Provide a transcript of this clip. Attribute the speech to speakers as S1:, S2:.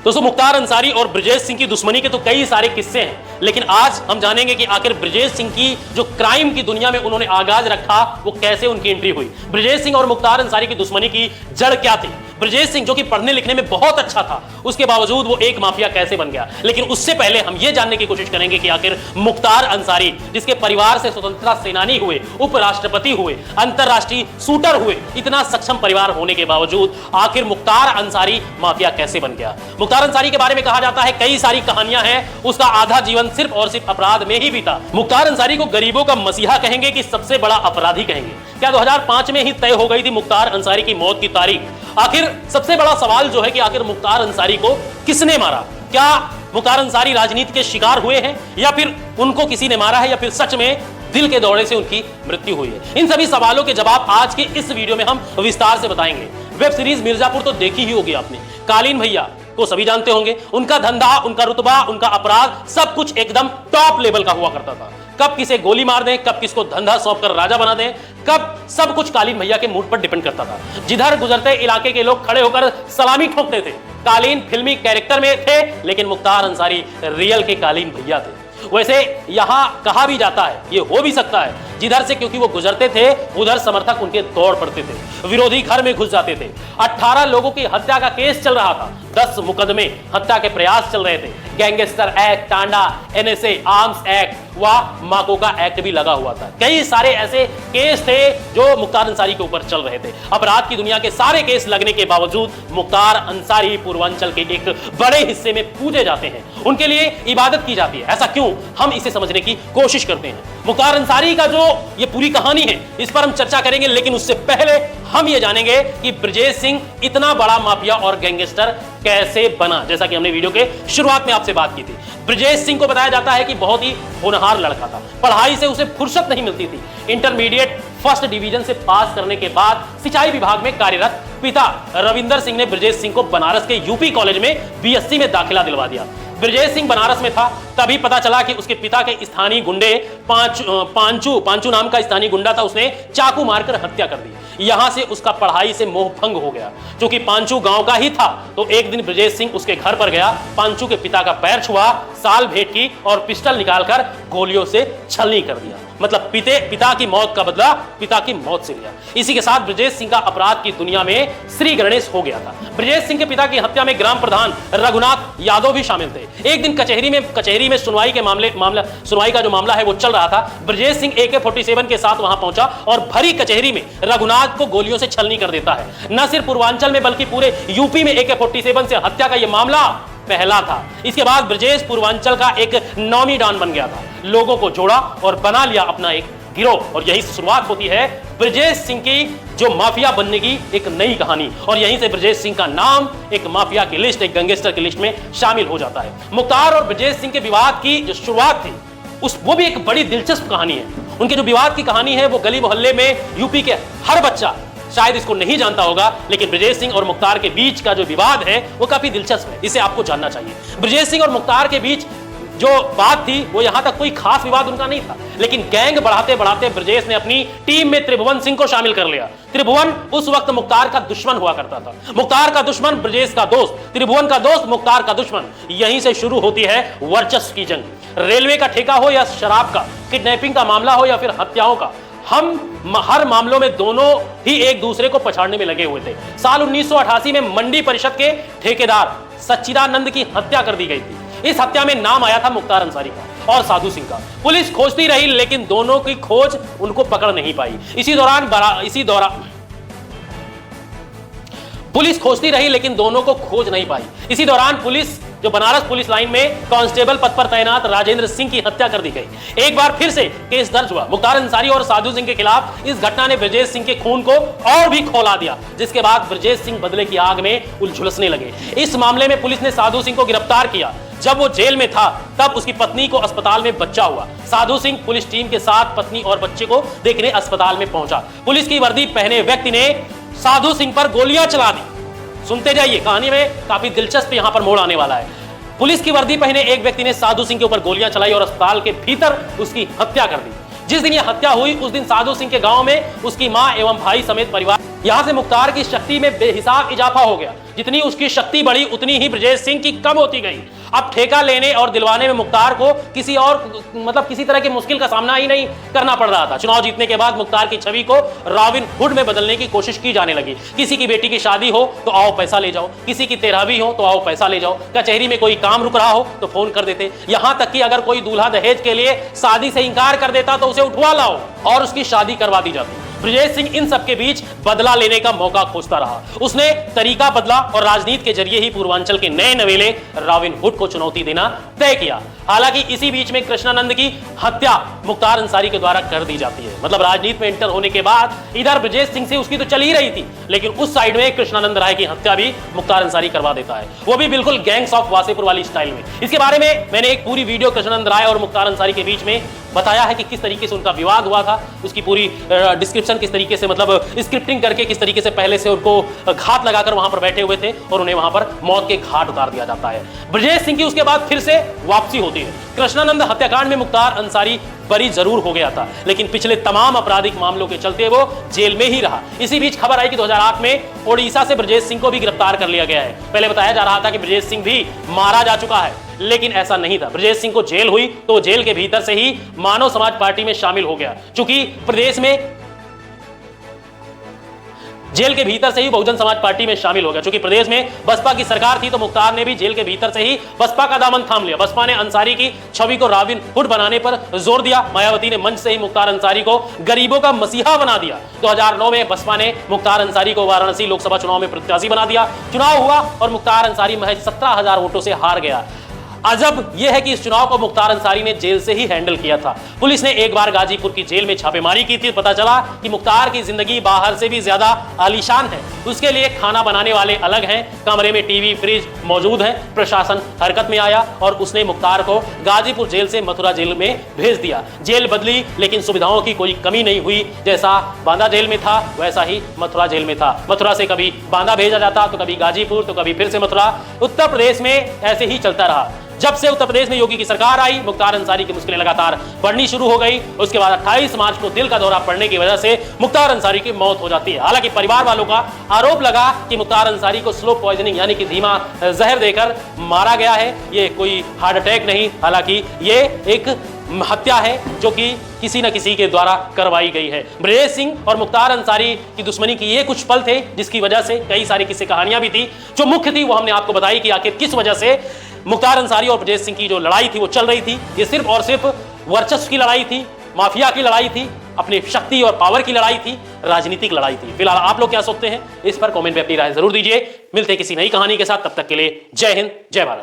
S1: दोस्तों, मुख्तार अंसारी और ब्रजेश सिंह की दुश्मनी के तो कई सारे किस्से हैं, लेकिन आज हम जानेंगे कि आखिर ब्रजेश सिंह की जो क्राइम की दुनिया में उन्होंने आगाज रखा वो कैसे उनकी एंट्री हुई। ब्रजेश सिंह और मुख्तार अंसारी की दुश्मनी की जड़ क्या थी। ब्रजेश सिंह जो कि पढ़ने लिखने में बहुत अच्छा था, उसके बावजूद वो एक माफिया कैसे बन गया। लेकिन उससे पहले हम ये जानने की कोशिश करेंगे कि आखिर मुख्तार अंसारी, जिसके परिवार से स्वतंत्रता सेनानी हुए, उपराष्ट्रपति हुए, अंतरराष्ट्रीय शूटर हुए, इतना सक्षम परिवार होने के बावजूद आखिर मुख्तार अंसारी माफिया कैसे बन गया। मुख्तार अंसारी के बारे में कहा जाता है कई सारी कहानियां हैं, उसका आधा जीवन सिर्फ और सिर्फ अपराध में ही बीता। मुख्तार अंसारी को गरीबों का मसीहा कहेंगे कि सबसे बड़ा अपराधी कहेंगे। क्या 2005 में ही तय हो गई थी मुख्तार अंसारी की मौत की तारीख। आखिर सबसे बड़ा सवाल जो है कि आखिर मुख्तार अंसारी को किसने मारा। क्या मुख्तार अंसारी राजनीति के शिकार हुए हैं, या फिर उनको किसी ने मारा है, या फिर सच में दिल के दौरे से उनकी मृत्यु हुई है। इन सभी सवालों के जवाब आज के इस वीडियो में हम विस्तार से बताएंगे। वेब सीरीज मिर्जापुर तो देखी ही होगी आपने। कालीन भैया को सभी जानते होंगे। उनका धंधा, उनका रुतबा, उनका अपराध सब कुछ एकदम टॉप लेवल का हुआ करता था। कब किसे गोली मार दें, कब किसको धंधा सौंपकर राजा बना दें, कब सब कुछ कालीन भैया के मूड पर डिपेंड करता था। जिधर गुजरते इलाके के लोग खड़े होकर सलामी ठोकते थे। कालीन फिल्मी कैरेक्टर में थे, लेकिन मुख्तार अंसारी रियल के कालीन भैया थे। वैसे यहां कहा भी जाता है, ये हो भी सकता है, जिधर से क्योंकि वो गुजरते थे उधर समर्थक उनके दौड़ पड़ते थे, विरोधी घर में घुस जाते थे। 18 लोगों की हत्या का केस चल रहा था, 10 मुकदमे हत्या के प्रयास चल रहे थे। Gangster act, Tanda, NSA, arms act व माकोका एक्ट भी लगा हुआ था। कई सारे ऐसे केस थे जो मुख्तार अंसारी के ऊपर चल रहे थे। अपराध की दुनिया के सारे केस लगने के बावजूद मुख्तार अंसारी पूर्वांचल के एक बड़े हिस्से में पूजे जाते हैं, उनके लिए इबादत की जाती है। ऐसा क्यों, हम इसे समझने की कोशिश करते हैं। मुख्तार अंसारी का जो ये पूरी कहानी है, इस पर हम चर्चा करेंगे, लेकिन उससे पहले हम ये जानेंगे कि ब्रजेश सिंह इतना बड़ा माफिया और गैंगस्टर कैसे बना। जैसा कि हमने वीडियो के शुरुआत में आपसे बात की थी, ब्रजेश सिंह को बताया जाता है कि बहुत ही होनहार लड़का था। पढ़ाई से उसे फुर्सत नहीं मिलती थी। इंटरमीडिएट फर्स्ट डिवीजन से पास करने के बाद सिंचाई विभाग में कार्यरत पिता रविंदर सिंह ने ब्रजेश सिंह को बनारस के यूपी कॉलेज में बीएससी में दाखिला दिलवा दिया। ब्रजेश सिंह बनारस में था, तभी पता चला कि उसके पिता के स्थानीय गुंडे पांचू नाम का स्थानीय गुंडा था, उसने चाकू मारकर हत्या कर दी। यहां से उसका पढ़ाई से मोह भंग हो गया। क्योंकि पांचू गांव का ही था, तो एक दिन ब्रजेश सिंह उसके घर पर गया, पांचू के पिता का पैर छुआ, साल भेंट की और पिस्टल निकालकर गोलियों से छलनी कर दिया। मतलब पिता की मौत का बदला पिता की मौत से लिया। इसी के साथ ब्रजेश सिंह का अपराध की दुनिया में श्री गणेश हो गया था। ब्रजेश सिंह के पिता की हत्या में ग्राम प्रधान रघुनाथ यादव भी शामिल थे। एक दिन कचहरी में सुनवाई का जो मामला है वो चल रहा था। ब्रजेश सिंह AK-47 के साथ वहां पहुंचा और भरी कचहरी में रघुनाथ को गोलियों से छलनी कर देता है। न सिर्फ पूर्वांचल में बल्कि पूरे यूपी में AK-47 से हत्या का यह मामला पहला था। इसके बाद ब्रजेश पूर्वांचल का एक नौमी डॉन बन गया था। लोगों को जोड़ा और बना लिया अपना एक गिरोह, और यही शुरुआत होती है ब्रजेश सिंह की जो माफिया बनने की एक नई कहानी। और यहीं से ब्रजेश सिंह का नाम एक माफिया की लिस्ट, एक गैंगस्टर की लिस्ट में शामिल हो जाता है। मुख्तार और ब्रजेश सिंह के विवाद की जो शुरुआत थी वो भी एक बड़ी दिलचस्प कहानी है। उनके जो विवाद की कहानी है वो गली मोहल्ले में यूपी के हर बच्चा शायद इसको नहीं जानता होगा, लेकिन ब्रजेश सिंह और मुख्तार के बीच का जो विवाद है वो काफी दिलचस्प है, इसे आपको जानना चाहिए। ब्रजेश सिंह और मुख्तार के बीच जो बात थी वो यहां तक कोई खास विवाद उनका नहीं था, लेकिन गैंग बढ़ाते बढ़ाते ब्रजेश ने अपनी टीम में त्रिभुवन सिंह को शामिल कर लिया। त्रिभुवन उस वक्त मुख्तार का दुश्मन हुआ करता था। मुख्तार का दुश्मन ब्रजेश का दोस्त, त्रिभुवन का दोस्त मुख्तार का दुश्मन। यहीं से शुरू होती है वर्चस्व की जंग। रेलवे का ठेका हो या शराब का, किडनैपिंग का मामला हो या फिर हत्याओं का, हम हर मामलों में दोनों ही एक दूसरे को पछाड़ने में लगे हुए थे। साल 1988 में मंडी परिषद के ठेकेदार सच्चिदानंद की हत्या कर दी गई थी। इस हत्या में नाम आया था मुख्तार अंसारी का और साधु सिंह का। पुलिस खोजती रही, लेकिन दोनों की खोज उनको पकड़ नहीं पाई। पुलिस खोजती रही, लेकिन दोनों को खोज नहीं पाई। इसी दौरान पुलिस जो बनारस पुलिस लाइन में कांस्टेबल पद पर तैनात राजेंद्र सिंह की हत्या कर दी गई। एक बार फिर से केस दर्ज हुआ मुख्तार अंसारी और साधु सिंह के खिलाफ। इस घटना ने ब्रजेश सिंह के खून को और भी खौला दिया, जिसके बाद ब्रजेश सिंह बदले की आग में उलझुलसने लगे। इस मामले में पुलिस ने साधु सिंह को गिरफ्तार किया। जब वो जेल में था तब उसकी पत्नी को अस्पताल में बच्चा हुआ। साधु सिंह पुलिस टीम के साथ पत्नी और बच्चे को देखने अस्पताल में पहुंचा। पुलिस की वर्दी पहने व्यक्ति ने साधु सिंह पर गोलियां चला दी। सुनते जाइए, कहानी में काफी दिलचस्प यहां पर मोड़ आने वाला है। पुलिस की वर्दी पहने एक व्यक्ति ने साधु सिंह के ऊपर गोलियां चलाई और अस्पताल के भीतर उसकी हत्या कर दी। जिस दिन यह हत्या हुई उस दिन साधु सिंह के गांव में उसकी मां एवं भाई समेत परिवार यहां से मुख्तार की शक्ति में बेहिसाब इजाफा हो गया। जितनी उसकी शक्ति बढ़ी उतनी ही ब्रजेश सिंह की कम होती गई। अब ठेका लेने और दिलवाने में मुख्तार को किसी तरह की मुश्किल का सामना ही नहीं करना पड़ रहा था। चुनाव जीतने के बाद मुख्तार की छवि को रॉबिन हुड में बदलने की कोशिश की जाने लगी। किसी की बेटी की शादी हो तो आओ पैसा ले जाओ, किसी की 13वीं हो तो आओ पैसा ले जाओ, कचहरी में कोई काम रुक रहा हो तो फोन कर देते। यहां तक कि अगर कोई दूल्हा दहेज के लिए शादी से इंकार कर देता तो उसे उठवा लाओ और उसकी शादी करवा दी जाती। ब्रजेश सिंह इन सबके बीच बदला लेने का मौका खोजता रहा। उसने तरीका बदला और राजनीति के जरिए ही पूर्वांचल के नए नवेले रॉबिन हुड को चुनौती देना तय किया। हालांकि इसी बीच में कृष्णानंद की हत्या मुख्तार अंसारी के द्वारा कर दी जाती है। मतलब राजनीति में एंटर होने के बाद इधर ब्रजेश सिंह से उसकी तो चल ही रही थी, लेकिन उस साइड में कृष्णानंद राय की हत्या भी मुख्तार अंसारी करवा देता है, वो भी बिल्कुल गैंग्स ऑफ वासेपुर वाली स्टाइल में। इसके बारे में मैंने एक पूरी वीडियो कृष्णानंद राय और मुख्तार अंसारी के बीच में बताया है कि किस तरीके से उनका विवाद हुआ था। उसकी पूरी डिस्क्रिप्शन किस तरीके से, मतलब स्क्रिप्टिंग करके किस तरीके से पहले से उनको घात लगाकर वहां पर बैठे हुए थे और उन्हें वहां पर मौत के घाट उतार दिया जाता है। ब्रजेश सिंह की उसके बाद फिर से वापसी होती है। कृष्णानंद हत्याकांड में मुख्तार अंसारी बरी जरूर हो गया था, लेकिन पिछले तमाम आपराधिक मामलों के चलते वो जेल में ही रहा। इसी बीच खबर आई कि 2008 में ओडिशा से ब्रजेश सिंह को भी गिरफ्तार कर लिया गया है। पहले बताया जा रहा था कि ब्रजेश सिंह भी मारा जा चुका है, लेकिन ऐसा नहीं था। ब्रजेश सिंह को जेल हुई तो जेल के भीतर से ही मानव समाज पार्टी में शामिल हो गया। चूंकि प्रदेश में जेल के भीतर से ही बहुजन समाज पार्टी में शामिल हो गया। चूंकि प्रदेश में बसपा की सरकार थी तो मुख्तार ने भी जेल के भीतर से ही बसपा का दामन थाम लिया। बसपा ने अंसारी की छवि को रॉबिन हुड बनाने पर जोर दिया। मायावती ने मंच से ही मुख्तार अंसारी को गरीबों का मसीहा बना दिया। 2009 में बसपा ने मुख्तार अंसारी को वाराणसी लोकसभा चुनाव में प्रत्याशी बना दिया। चुनाव हुआ और मुख्तार अंसारी महज 17,000 वोटों से हार गया। अजब यह है कि इस चुनाव को मुख्तार अंसारी ने जेल से ही हैंडल किया था। पुलिस ने एक बार गाजीपुर की जेल में छापेमारी की थी। पता चला कि मुख्तार की जिंदगी बाहर से भी ज्यादा आलीशान है। उसके लिए खाना बनाने वाले अलग हैं, कमरे में टीवी फ्रिज मौजूद है। प्रशासन हरकत में आया और उसने मुख्तार को गाजीपुर जेल से मथुरा जेल में भेज दिया। जेल बदली लेकिन सुविधाओं की कोई कमी नहीं हुई। जैसा बांदा जेल में था वैसा ही मथुरा जेल में था। मथुरा से कभी बांदा भेजा जाता तो कभी गाजीपुर तो कभी फिर से मथुरा। उत्तर प्रदेश में ऐसे ही चलता रहा। जब से उत्तर प्रदेश में योगी की सरकार आई, मुख्तार अंसारी की मुश्किलें लगातार बढ़नी शुरू हो गई। उसके बाद 28 मार्च को दिल का दौरा पड़ने की वजह से मुख्तार अंसारी की मौत हो जाती है। हालांकि परिवार वालों का आरोप लगा कि मुख्तार अंसारी को स्लो पॉइजनिंग यानी कि धीमा जहर देकर मारा गया है। ये कोई हार्ट अटैक नहीं, हालांकि ये एक हत्या है जो कि किसी न किसी के द्वारा करवाई गई है। ब्रजेश सिंह और मुख्तार अंसारी की दुश्मनी की ये कुछ पल थे जिसकी वजह से कई सारी किस्से कहानियां भी थी। जो मुख्य थी वो हमने आपको बताई कि आखिर किस वजह से मुख्तार अंसारी और ब्रजेश सिंह की जो लड़ाई थी वो चल रही थी। ये सिर्फ और सिर्फ वर्चस्व की लड़ाई थी, माफिया की लड़ाई थी, अपनी शक्ति और पावर की लड़ाई थी, राजनीतिक लड़ाई थी। फिलहाल आप लोग क्या सोचते हैं इस पर कमेंट में अपनी राय जरूर दीजिए। मिलते हैं किसी नई कहानी के साथ, तब तक के लिए जय हिंद, जय भारत।